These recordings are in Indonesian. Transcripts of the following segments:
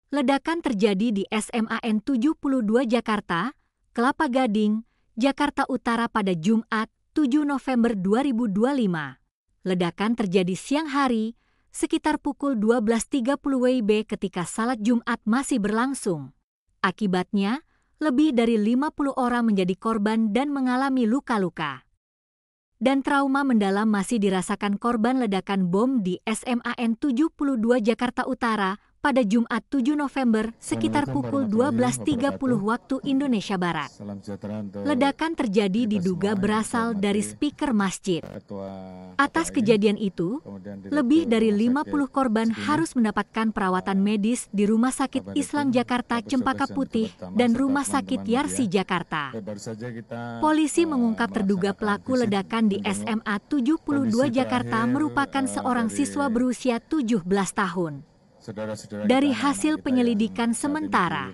Ledakan terjadi di SMAN 72 Jakarta, Kelapa Gading, Jakarta Utara pada Jumat, 7 November 2025. Ledakan terjadi siang hari, sekitar pukul 12.30 WIB ketika salat Jumat masih berlangsung. Akibatnya, lebih dari 50 orang menjadi korban dan mengalami luka-luka. Dan trauma mendalam masih dirasakan korban ledakan bom di SMAN 72 Jakarta Utara pada Jumat 7 November sekitar pukul 12.30 waktu Indonesia Barat. Ledakan terjadi diduga berasal dari speaker masjid. Atas kejadian itu, lebih dari 50 korban harus mendapatkan perawatan medis di Rumah Sakit Islam Jakarta Cempaka Putih dan Rumah Sakit Yarsi Jakarta. Polisi mengungkap terduga pelaku ledakan di SMA 72 Jakarta merupakan seorang siswa berusia 17 tahun. Dari hasil penyelidikan sementara,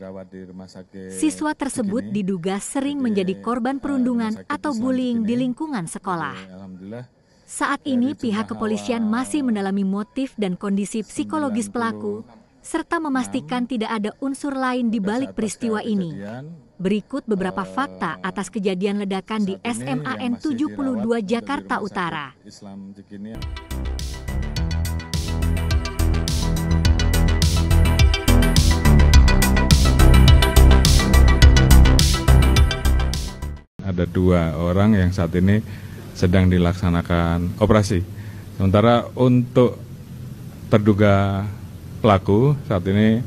siswa tersebut diduga sering menjadi korban perundungan atau bullying di lingkungan sekolah. Saat ini pihak kepolisian masih mendalami motif dan kondisi psikologis pelaku, serta memastikan tidak ada unsur lain di balik peristiwa ini. Berikut beberapa fakta atas kejadian ledakan di SMAN 72 Jakarta Utara. Ada 2 orang yang saat ini sedang dilaksanakan operasi. Sementara untuk terduga pelaku saat ini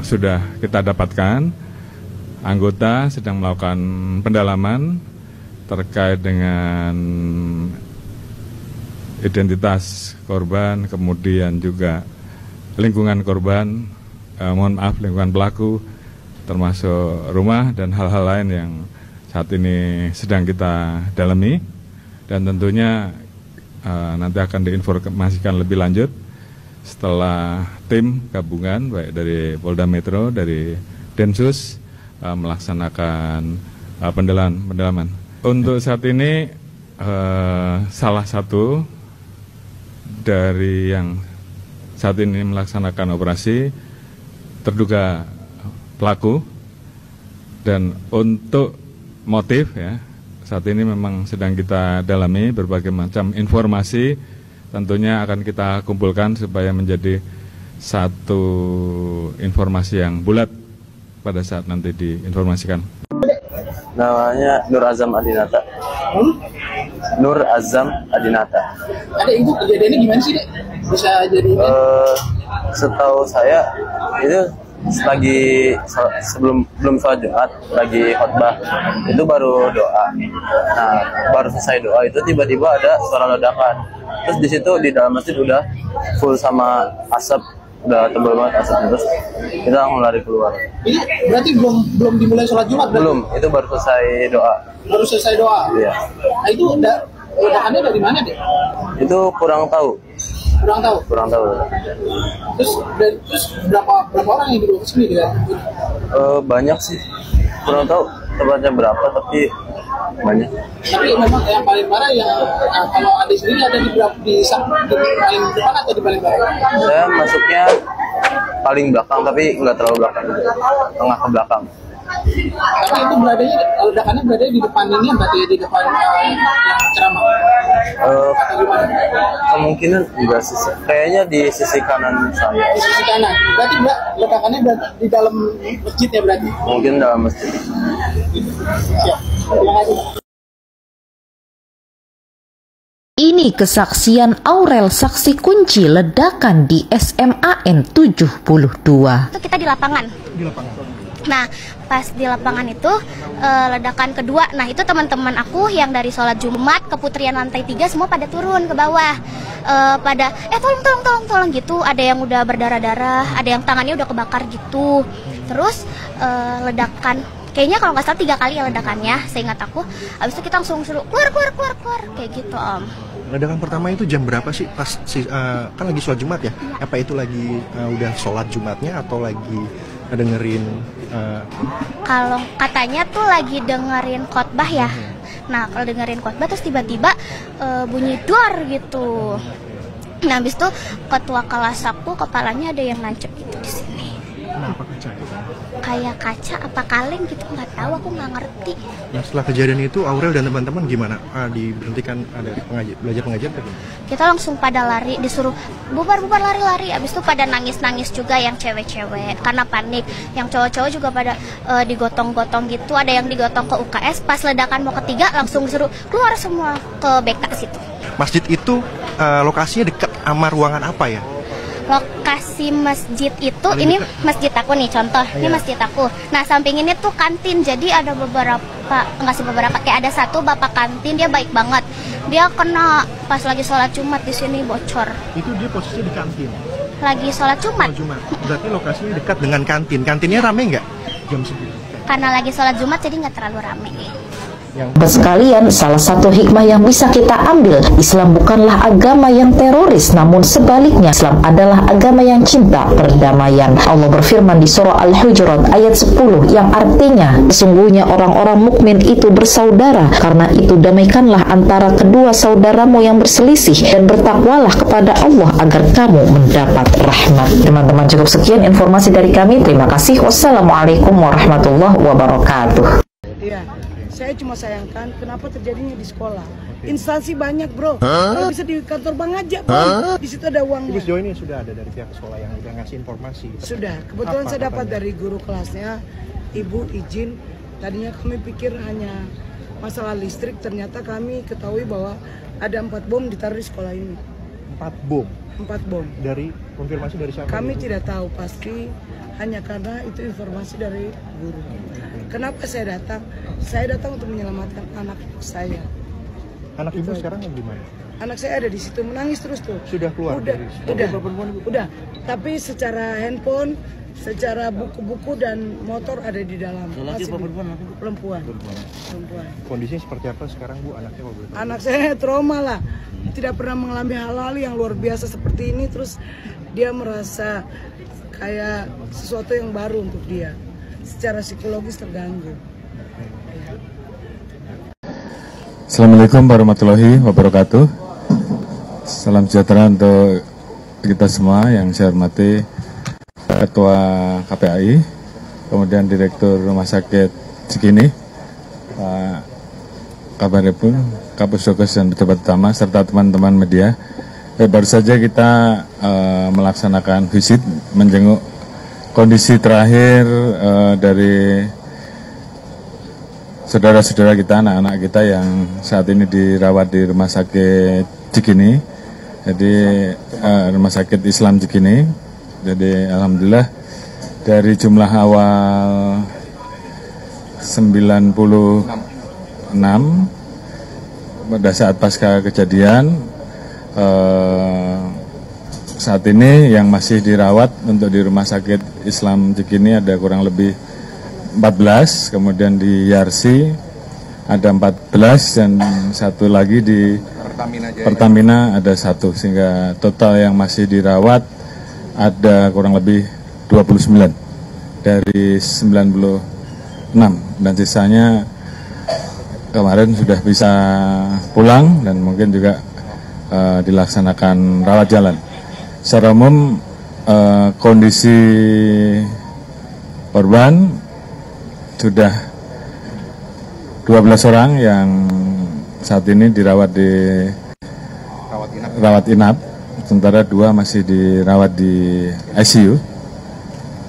sudah kita dapatkan. Anggota sedang melakukan pendalaman terkait dengan identitas korban, kemudian juga lingkungan korban, lingkungan pelaku, termasuk rumah dan hal-hal lain yang saat ini sedang kita dalami, dan tentunya nanti akan diinformasikan lebih lanjut setelah tim gabungan baik dari Polda Metro, dari Densus melaksanakan pendalaman. Untuk saat ini salah satu dari yang saat ini melaksanakan operasi terduga pelaku, dan untuk motif ya saat ini memang sedang kita dalami. Berbagai macam informasi tentunya akan kita kumpulkan supaya menjadi satu informasi yang bulat pada saat nanti diinformasikan. Namanya Nur Azam Adinata. Nur Azam Adinata. Ada ibu, kejadiannya gimana sih, Dek? Bisa jadi setahu saya itu lagi belum sholat Jumat, lagi khotbah, itu baru doa. Nah, baru selesai doa itu tiba-tiba ada suara ledakan. Terus di situ di dalam masjid udah full sama asap, udah tebal banget asapnya. Terus kita langsung lari keluar. Ini berarti belum dimulai sholat Jumat? Belum, itu baru selesai doa. Baru selesai doa? Iya. Nah itu ledakannya dari mana, Dek? Itu kurang tahu. Kurang tahu. Terus berapa orang yang dibawa ke sini ya? Banyak sih. Kurang tahu tepatnya berapa, tapi banyak. Tapi memang yang paling parah kalau ada sendiri ada di paling depan atau di paling belakang? Saya masuknya paling belakang, tapi nggak terlalu belakang, tengah ke belakang. Tapi itu ledakannya berada di depan ini, berarti di depan yang ceramah. Kemungkinan enggak sih, kayaknya di sisi kanan saya. Di sisi kanan, berarti ledakannya di dalam masjid ya berarti? Mungkin dalam masjid. Ya, terima kasih. Ini kesaksian Aurel, saksi kunci ledakan di SMAN 72. Itu kita di lapangan. Nah, pas di lapangan itu ledakan kedua. Nah, itu teman-teman aku yang dari sholat Jumat ke Putrian lantai 3 semua pada turun ke bawah. Pada tolong gitu. Ada yang udah berdarah-darah, ada yang tangannya udah kebakar gitu. Terus ledakan, kayaknya kalau nggak salah 3 kali ya ledakannya, seingat aku. Habis itu kita langsung suruh keluar kayak gitu, Om. Ledakan pertama itu jam berapa sih? Pas kan lagi sholat Jumat ya? Iya. Apa itu lagi udah sholat Jumatnya atau lagi dengerin? Kalau katanya tuh lagi dengerin khotbah ya. Nah, kalau dengerin khotbah terus tiba-tiba bunyi duar gitu. Nah, habis itu ketua kelas aku kepalanya ada yang nancep gitu. di sini. Kenapa kaca? Kayak kaca apa kaleng gitu, nggak tahu, aku nggak ngerti. Nah, setelah kejadian itu Aurel dan teman-teman gimana? Diberhentikan dari belajar pengajian? Kita langsung pada lari, disuruh bubar-bubar lari-lari. Abis itu pada nangis-nangis juga yang cewek-cewek karena panik. Yang cowok-cowok juga pada digotong-gotong gitu. Ada yang digotong ke UKS. Pas ledakan mau ketiga langsung disuruh keluar semua ke BK situ. Masjid itu lokasinya dekat sama ruangan apa ya? Lokasi masjid itu, ini masjid aku nih contoh, ini masjid aku. Nah samping ini tuh kantin, jadi ada beberapa, enggak sih beberapa, kayak ada satu bapak kantin, dia baik banget. Dia kena pas lagi sholat Jumat di sini bocor. Itu dia posisinya di kantin. Lagi sholat Jumat. Berarti lokasinya dekat dengan kantin. Kantinnya rame nggak jam segitu? Karena lagi sholat Jumat jadi nggak terlalu rame. Sekalian, salah satu hikmah yang bisa kita ambil, Islam bukanlah agama yang teroris, namun sebaliknya Islam adalah agama yang cinta perdamaian. Allah berfirman di surah Al-Hujurat ayat 10 yang artinya, sesungguhnya orang-orang mukmin itu bersaudara, karena itu damaikanlah antara kedua saudaramu yang berselisih dan bertakwalah kepada Allah agar kamu mendapat rahmat. Teman-teman, cukup sekian informasi dari kami. Terima kasih. Wassalamualaikum warahmatullahi wabarakatuh. Iya. Saya cuma sayangkan kenapa terjadinya di sekolah. Instansi banyak, bro. Kalau bisa di kantor bank aja, bro. Di situ ada uangnya. Sejauh ini sudah ada dari pihak sekolah yang udah ngasih informasi. Sudah. Kebetulan saya dapat dari guru kelasnya, Ibu izin. Tadinya kami pikir hanya masalah listrik, ternyata kami ketahui bahwa ada 4 bom ditaruh di sekolah ini. 4 bom? 4 bom. Dari konfirmasi dari siapa? Kami tidak tahu pasti, hanya karena itu informasi dari guru. Kenapa saya datang? Saya datang untuk menyelamatkan anak saya. Anak ibu sekarang yang gimana? Anak saya ada di situ menangis terus tuh. Sudah keluar? Udah. Tapi secara handphone, secara buku-buku dan motor ada di dalam. Laki apa perempuan? Perempuan. Kondisinya seperti apa sekarang, Bu, anaknya? Anak saya trauma lah. Tidak pernah mengalami hal-hal yang luar biasa seperti ini. Terus dia merasa kayak sesuatu yang baru untuk dia. Secara psikologis terganggu. Assalamualaikum warahmatullahi wabarakatuh. Salam sejahtera untuk kita semua yang saya hormati Ketua KPAI, kemudian Direktur Rumah Sakit Cikini, Pak Kabar Reskrim, Kapusdokes dan pejabat utama, serta teman-teman media. Baru saja kita melaksanakan visit menjenguk kondisi terakhir dari saudara-saudara kita, anak-anak kita yang saat ini dirawat di Rumah Sakit Cikini, jadi Rumah Sakit Islam Cikini. Jadi alhamdulillah dari jumlah awal 96 pada saat pasca kejadian, saat ini yang masih dirawat untuk di Rumah Sakit Islam Cikini ada kurang lebih 14, kemudian di Yarsi ada 14 dan satu lagi di Pertamina ada 1, sehingga total yang masih dirawat ada kurang lebih 29 dari 96 dan sisanya kemarin sudah bisa pulang dan mungkin juga dilaksanakan rawat jalan. Secara umum kondisi korban sudah 12 orang yang saat ini dirawat di rawat inap, sementara 2 masih dirawat di ICU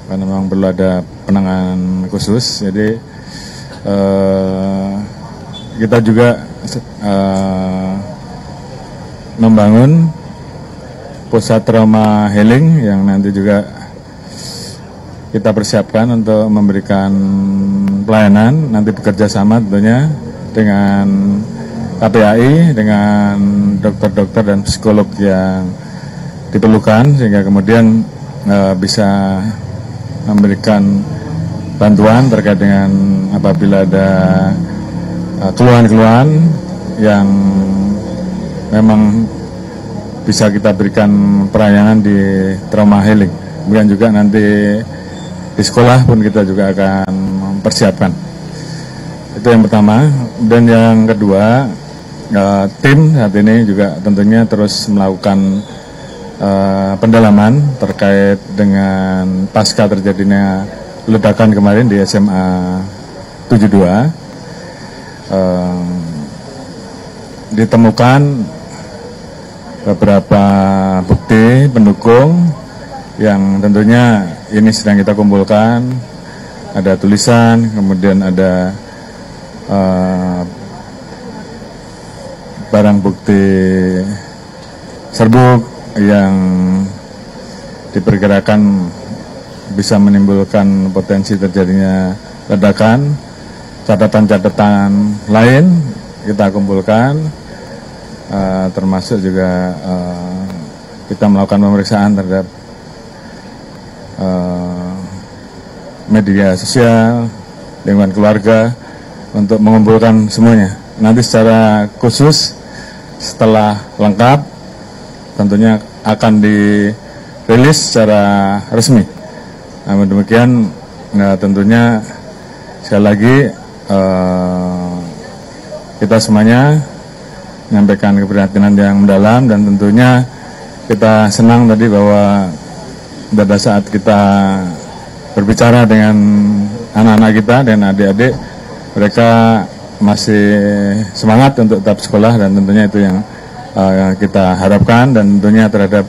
karena memang perlu ada penanganan khusus. Jadi kita juga membangun pusat trauma healing yang nanti juga kita persiapkan untuk memberikan pelayanan, nanti bekerja sama tentunya dengan KPAI, dengan dokter-dokter dan psikolog yang diperlukan, sehingga kemudian bisa memberikan bantuan terkait dengan apabila ada keluhan-keluhan yang memang bisa kita berikan pelayanan di trauma healing. Kemudian juga nanti di sekolah pun kita juga akan mempersiapkan. Itu yang pertama. Dan yang kedua, tim saat ini juga tentunya terus melakukan pendalaman terkait dengan pasca terjadinya ledakan kemarin di SMA 72. Ditemukan beberapa bukti pendukung yang tentunya ini sedang kita kumpulkan. Ada tulisan, kemudian ada barang bukti serbuk yang diperkirakan bisa menimbulkan potensi terjadinya ledakan. Catatan-catatan lain kita kumpulkan, termasuk juga kita melakukan pemeriksaan terhadap media sosial, lingkungan keluarga untuk mengumpulkan semuanya. Nanti secara khusus setelah lengkap tentunya akan dirilis secara resmi. Namun demikian, tentunya sekali lagi kita semuanya menyampaikan keprihatinan yang mendalam, dan tentunya kita senang tadi bahwa pada saat kita berbicara dengan anak-anak kita dan adik-adik, mereka masih semangat untuk tetap sekolah, dan tentunya itu yang kita harapkan. Dan tentunya terhadap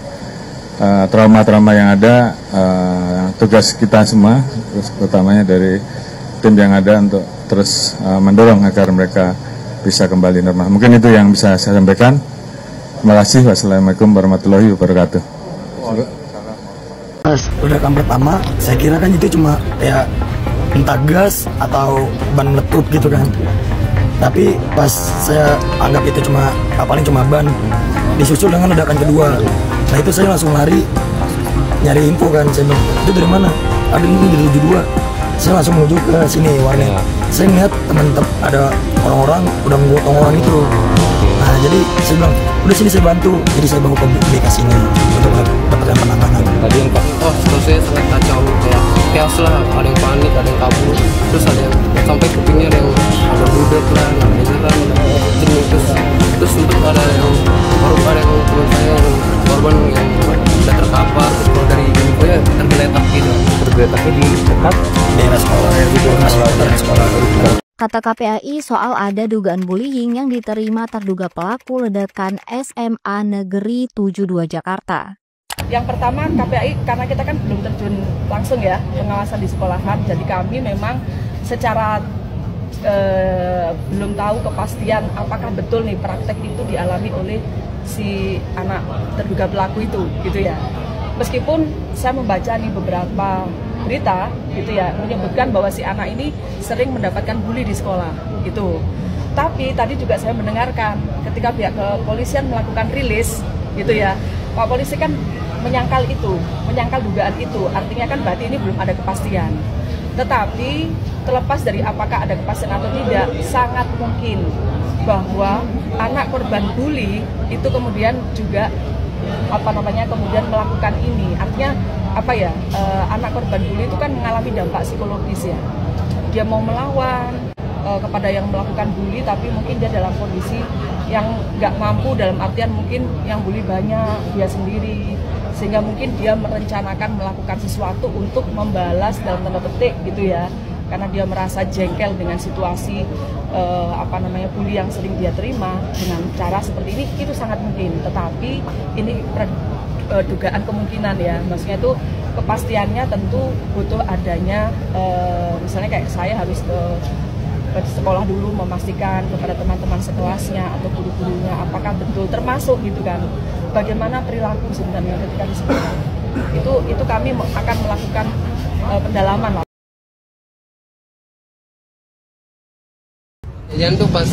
trauma-trauma yang ada, tugas kita semua, utamanya dari tim yang ada untuk terus mendorong agar mereka bisa kembali normal. Mungkin itu yang bisa saya sampaikan. Terima kasih. Wassalamualaikum warahmatullahi wabarakatuh. Pas ledakan pertama, saya kira kan itu cuma kayak entah gas atau ban meletup gitu kan. Tapi pas saya anggap itu paling cuma ban, disusul dengan ledakan kedua. Nah itu saya langsung lari nyari info kan. Saya bilang, itu dari mana? Ada ini di 72. Saya langsung menuju ke sini warnet. Saya melihat teman-teman ada orang-orang udah menggotong orang itu. Nah jadi saya bilang, udah sini saya bantu. Jadi saya bawa ke sini untuk mendapatkan penanganan. Tadi yang Pak, situasinya sangat kacau, kayak chaos lah, ada yang panik, ada yang kabur, terus ada yang sampai kupingnya ada yang ada budek lah, ada yang terus untuk ada yang teman saya yang korban yang udah terkapar, terus kalau dari infonya tergeletak gitu. Tergeletaknya di dekat daerah sekolah. Kata KPAI soal ada dugaan bullying yang diterima terduga pelaku ledakan SMA Negeri 72 Jakarta. Yang pertama, KPAI karena kita kan belum terjun langsung ya pengawasan di sekolahan, jadi kami memang secara belum tahu kepastian apakah betul nih praktek itu dialami oleh si anak terduga pelaku itu, gitu ya. Meskipun saya membaca nih beberapa berita gitu ya menyebutkan bahwa si anak ini sering mendapatkan bully di sekolah gitu. Tapi tadi juga saya mendengarkan ketika pihak kepolisian melakukan rilis gitu ya, Pak Polisi kan menyangkal dugaan itu, artinya kan berarti ini belum ada kepastian. Tetapi terlepas dari apakah ada kepastian atau tidak, sangat mungkin bahwa anak korban bully itu kemudian juga kemudian melakukan ini. Artinya anak korban bully itu kan mengalami dampak psikologis ya. Dia mau melawan kepada yang melakukan bully, tapi mungkin dia dalam kondisi yang nggak mampu, dalam artian mungkin yang bully banyak, dia sendiri, sehingga mungkin dia merencanakan melakukan sesuatu untuk membalas dalam tanda petik gitu ya, karena dia merasa jengkel dengan situasi bully yang sering dia terima dengan cara seperti ini. Itu sangat mungkin, tetapi ini dugaan kemungkinan ya, maksudnya itu kepastiannya tentu butuh adanya misalnya kayak saya harus ke sekolah dulu memastikan kepada teman-teman sekelasnya atau guru-gurunya apakah betul termasuk gitu kan, bagaimana perilaku sebenarnya ketika di sekolah itu kami akan melakukan pendalaman lah. Kejadian tuh pas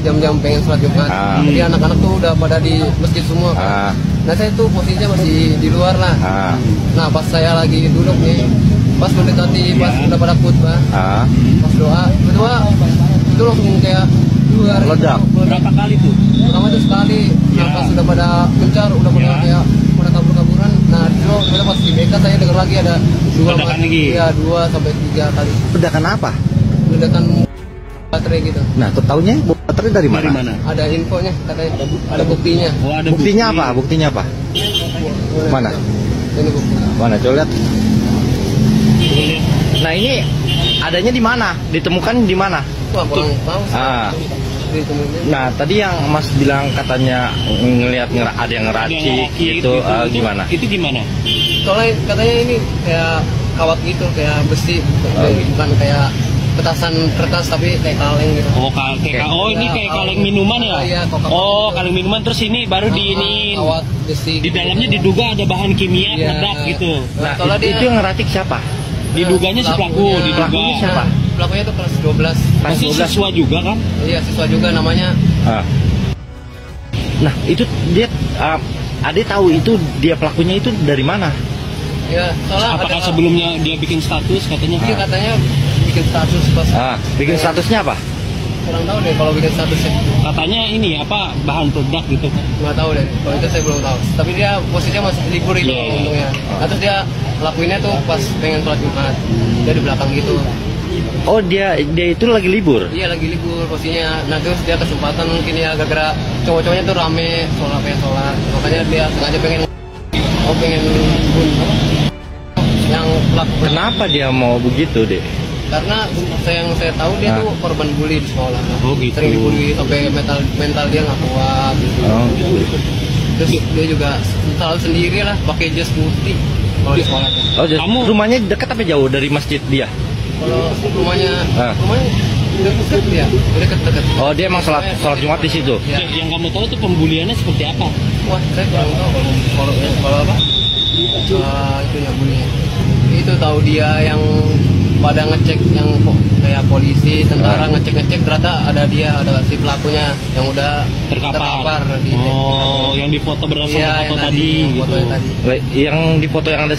jam-jam pengen sholat Jumat. Jadi anak-anak tuh udah pada di masjid semua kan. Nah saya tuh posisinya masih di luar lah. Nah pas saya lagi duduk nih, pas mendekati pas udah pada khutbah, pas doa itu langsung kayak luar. Meledak. Berapa kali tuh? Pertama itu sekali. Nah pas udah pada gencar, udah pada kayak pada kabur-kaburan. Nah itu udah pas di BK saya dengar lagi ada 2 sampai 3 kali. Ledakan apa? Ledakan baterai gitu. Nah, tahunya baterai dari mana? Ada infonya, katanya ada buktinya. Buktinya apa? Mana? Ini Bu. Mana? Coba lihat. Nah ini adanya di mana? Ditemukan di mana? Wah, kurang tahu. Nah tadi yang Mas bilang katanya ngelihat ada yang ngeracik itu gimana? Itu gimana? Soalnya katanya ini kayak kawat gitu, kayak besi, bukan kayak petasan kertas tapi kayak kaleng gitu. Ini kayak kaleng minuman ya? Iya, kaleng minuman, terus ini baru kawat besi. Di dalamnya diduga ada bahan kimia peledak gitu. Nah, itu yang ngeracik siapa? Diduganya si pelaku, Pelakunya siapa? Pelakunya itu kelas 12. Masih siswa juga kan? Iya, siswa juga namanya. Nah, itu dia Ade tahu itu dia pelakunya itu dari mana? Ya, apakah sebelumnya dia bikin status katanya? Iya, katanya bikin status pas. Bikin statusnya apa? Kurang tahu deh kalau bikin statusnya. Katanya ini apa bahan peledak gitu? Nggak tahu deh, kalau itu saya belum tahu. Tapi dia posisinya masih libur itu untungnya. Nah, terus dia lakuinnya tuh pas pengen sholat Jumat. Dia di belakang gitu. Oh dia itu lagi libur? Iya lagi libur posisinya. Nah terus dia kesempatan mungkin ya gara-gara cowok-cowoknya tuh rame sholat. Makanya dia sengaja pengen yang pelaku. Kenapa dia mau begitu deh? Karena yang saya tahu dia tuh korban bully di sekolah. Oh gitu. Sering dibully sampai mental dia nggak kuat. Gitu. Oh gitu. Terus dia juga selalu sendiri lah pakai jas putih kalau di sekolah. Oh, rumahnya dekat apa jauh dari masjid dia? Kalau rumahnya dekat ya, dekat. Oh dia emang sholat Jumat di situ. Ya. Yang kamu tahu tuh pembuliannya seperti apa? Wah saya kurang tahu kalau apa? Itu ya bullying. Itu tahu dia yang pada ngecek yang kayak polisi, tentara ngecek ternyata ada si pelakunya yang udah terkapar. Yang di foto berdasarkan foto tadi. Fotonya tadi. Yang di foto yang ada